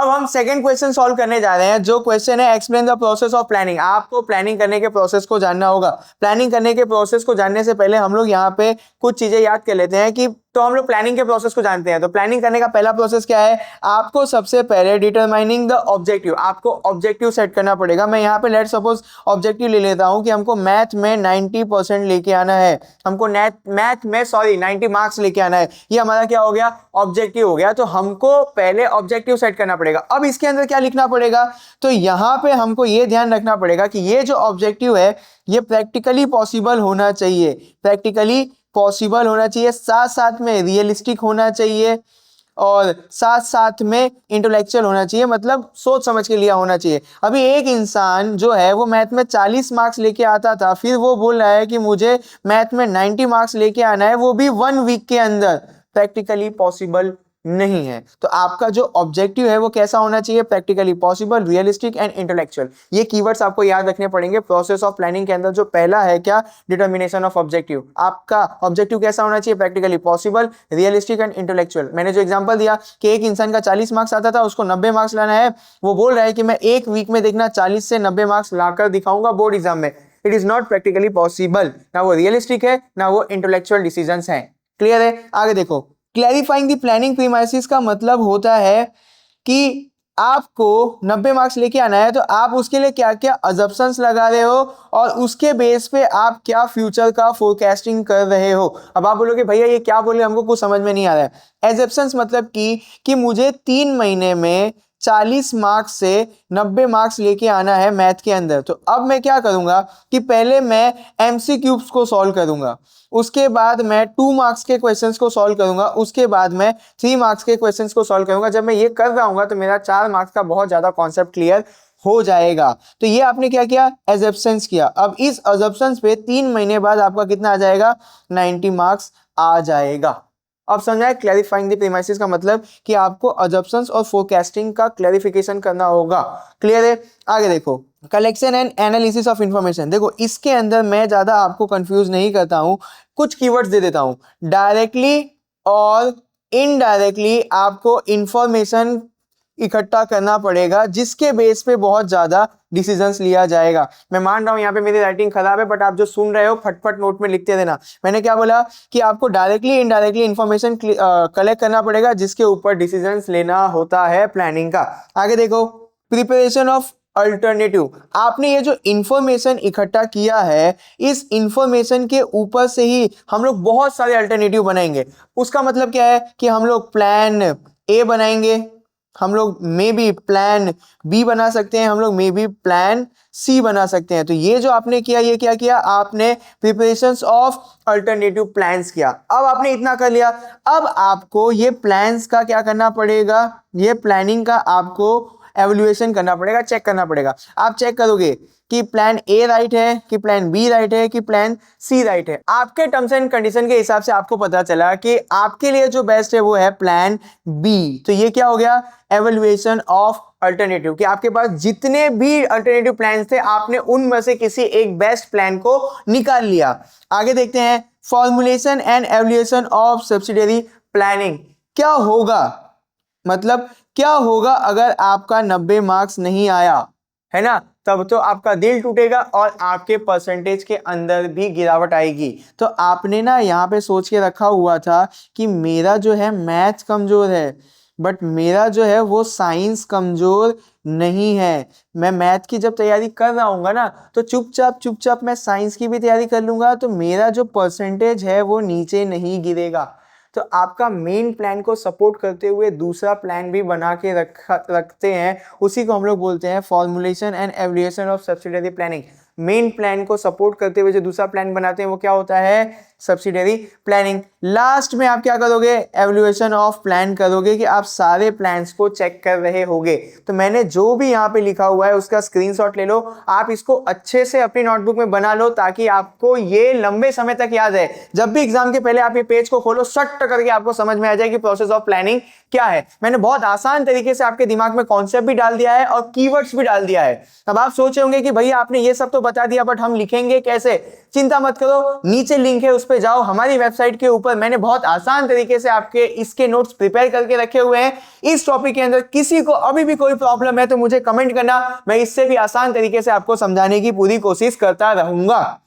अब हम second question solve करने जा रहे हैं। जो क्वेश्चन है explain the process of planning. आपको प्लानिंग करने के प्रोसेस को जानना होगा। प्लानिंग करने के प्रोसेस को जानने से पहले हम लोग यहाँ पे कुछ चीजें याद कर लेते हैं कि तो हम लोग प्लानिंग के प्रोसेस को जानते हैं। तो प्लानिंग करने का पहला प्रोसेस क्या है, आपको सबसे पहले डिटरमाइनिंग द ऑब्जेक्टिव, आपको ऑब्जेक्टिव सेट करना पड़ेगा। मैं यहाँ पे लेट सपोज ऑब्जेक्टिव ले लेता हूँ कि हमको मैथ में 90% लेके आना है, हमको मैथ में 90 मार्क्स लेके आना है। ये हमारा क्या हो गया, ऑब्जेक्टिव हो गया। तो हमको पहले ऑब्जेक्टिव सेट करना पड़ेगा। अब इसके अंदर क्या लिखना पड़ेगा, तो यहाँ पे हमको ये ध्यान रखना पड़ेगा कि ये जो ऑब्जेक्टिव है ये प्रैक्टिकली पॉसिबल होना चाहिए, प्रैक्टिकली पॉसिबल होना चाहिए, साथ साथ में रियलिस्टिक होना चाहिए और साथ साथ में इंटेलेक्चुअल होना चाहिए, मतलब सोच समझ के लिया होना चाहिए। अभी एक इंसान जो है वो मैथ में 40 मार्क्स लेके आता था, फिर वो बोल रहा है कि मुझे मैथ में 90 मार्क्स लेके आना है, वो भी 1 वीक के अंदर, प्रैक्टिकली पॉसिबल नहीं है। तो आपका जो ऑब्जेक्टिव है वो कैसा होना चाहिए, practically possible, realistic and intellectual. ये कीवर्ड्स आपको याद रखने पड़ेंगे प्रोसेस ऑफ प्लानिंग के अंदर। जो पहला है क्या, डिटर्मिनेशन ऑफ ऑब्जेक्टिव। आपका ऑब्जेक्टिव कैसा होना चाहिए, practically possible, realistic and intellectual. मैंने जो एग्जांपल दिया कि एक इंसान का 40 मार्क्स आता था, उसको 90 मार्क्स लाना है, वो बोल रहा है कि मैं 1 वीक में देखना 40 से 90 मार्क्स लाकर दिखाऊंगा बोर्ड एग्जाम में। It is not practically possible, ना वो रियलिस्टिक है ना वो इंटेलेक्चुअल डिसीजंस हैं। क्लियर है? आगे देखो, क्लैरिफाइंग द प्लानिंग प्रीमाइसिस का मतलब होता है कि आपको 90 मार्क्स लेके आना है, तो आप उसके लिए क्या क्या अजम्पशंस लगा रहे हो और उसके बेस पे आप क्या फ्यूचर का फोरकास्टिंग कर रहे हो। अब आप बोलोगे भैया ये क्या बोले, हमको कुछ समझ में नहीं आ रहा है। एजम्पशंस मतलब कि मुझे 3 महीने में 40 मार्क्स से 90 मार्क्स लेके आना है मैथ के अंदर। तो अब मैं क्या करूंगा कि पहले मैं एमसीक्यूब्स को सॉल्व करूंगा, उसके बाद मैं 2 मार्क्स के क्वेश्चंस को सॉल्व करूंगा, उसके बाद मैं 3 मार्क्स के क्वेश्चंस को सॉल्व करूंगा। जब मैं ये कर रहा हूँ तो मेरा 4 मार्क्स का बहुत ज्यादा कॉन्सेप्ट क्लियर हो जाएगा। तो ये आपने क्या किया, एजम्पशंस किया। अब इस एजम्पशंस पे 3 महीने बाद आपका कितना आ जाएगा, 90 मार्क्स आ जाएगा। अब समझा है क्लैरिफाइंग द प्रीमाइसिस का मतलब कि आपको अजम्पशंस और फोरकास्टिंग का क्लैरिफिकेशन करना होगा। क्लियर है? आगे देखो, collection and analysis of information. देखो इसके अंदर मैं ज्यादा आपको कंफ्यूज नहीं करता हूं, कुछ कीवर्ड्स दे देता हूं। डायरेक्टली और इनडायरेक्टली आपको इंफॉर्मेशन इकट्ठा करना पड़ेगा, जिसके बेस पे बहुत ज्यादा डिसीजंस लिया जाएगा। मैं मान रहा हूं यहाँ पे मेरी राइटिंग खराब है, बट आप जो सुन रहे हो फटफट नोट में लिखते रहना। मैंने क्या बोला कि आपको डायरेक्टली इनडायरेक्टली इंफॉर्मेशन कलेक्ट करना पड़ेगा, जिसके ऊपर डिसीजंस लेना होता है प्लानिंग का। आगे देखो, प्रिपरेशन ऑफ अल्टरनेटिव। आपने ये जो इंफॉर्मेशन इकट्ठा किया है, इस इंफॉर्मेशन के ऊपर से ही हम लोग बहुत सारे अल्टरनेटिव बनाएंगे। उसका मतलब क्या है कि हम लोग प्लान ए बनाएंगे, हम लोग मे बी प्लान बी बना सकते हैं, हम लोग मे बी प्लान सी बना सकते हैं। तो ये जो आपने किया, ये क्या किया, आपने प्रिपरेशंस ऑफ अल्टरनेटिव प्लान्स किया। अब आपने इतना कर लिया, अब आपको ये प्लान्स का क्या करना पड़ेगा, ये प्लानिंग का आपको एवल्यूएशन करना पड़ेगा, चेक करना पड़ेगा। आप चेक करोगे कि प्लान ए राइट है कि प्लान बी राइट है कि प्लान सी राइट है। आपके टर्म्स एंड कंडीशन के हिसाब से आपको पता चला कि आपके लिए जो बेस्ट है वो है प्लान बी। तो ये क्या हो गया, एवल्यूएशन ऑफ अल्टरनेटिव, कि आपके पास जितने भी अल्टरनेटिव प्लान थे आपने उनमें से किसी एक बेस्ट प्लान को निकाल लिया। आगे देखते हैं, formulation and evaluation of subsidiary planning. क्या होगा, मतलब क्या होगा अगर आपका 90 मार्क्स नहीं आया है ना, तब तो आपका दिल टूटेगा और आपके परसेंटेज के अंदर भी गिरावट आएगी। तो आपने ना यहाँ पे सोच के रखा हुआ था कि मेरा जो है मैथ कमजोर है, बट मेरा जो है वो साइंस कमजोर नहीं है। मैं मैथ की जब तैयारी कर रहा हूँ ना, तो चुपचाप मैं साइंस की भी तैयारी कर लूंगा, तो मेरा जो परसेंटेज है वो नीचे नहीं गिरेगा। तो आपका मेन प्लान को सपोर्ट करते हुए दूसरा प्लान भी बना के रखते हैं, उसी को हम लोग बोलते हैं formulation and evaluation of subsidiary planning. Main plan को सपोर्ट करते हुए जो दूसरा प्लान बनाते हैं वो क्या होता है, सब्सिडियरी प्लानिंग। लास्ट में आप क्या करोगे, एवल्यूएशन ऑफ प्लान करोगे, कि आप सारे प्लान्स को चेक कर रहे होगे। तो मैंने जो भी यहाँ पे लिखा हुआ है उसका स्क्रीनशॉट ले लो, आप इसको अच्छे से अपनी नोटबुक में बना लो, ताकि आपको ये लंबे समय तक याद है। जब भी एग्जाम के पहले आप ये पेज को खोलो, सट करके आपको समझ में आ जाए कि प्रोसेस ऑफ प्लानिंग क्या है। मैंने बहुत आसान तरीके से आपके दिमाग में कॉन्सेप्ट भी डाल दिया है और कीवर्ड्स भी डाल दिया है। अब आप सोच रहे होंगे कि भैया आपने ये सब तो बता दिया, बट हम लिखेंगे कैसे। चिंता मत करो, नीचे लिंक है, उस पर पे जाओ, हमारी वेबसाइट के ऊपर मैंने बहुत आसान तरीके से आपके इसके नोट्स प्रिपेयर करके रखे हुए हैं। इस टॉपिक के अंदर किसी को अभी भी कोई प्रॉब्लम है तो मुझे कमेंट करना, मैं इससे भी आसान तरीके से आपको समझाने की पूरी कोशिश करता रहूंगा।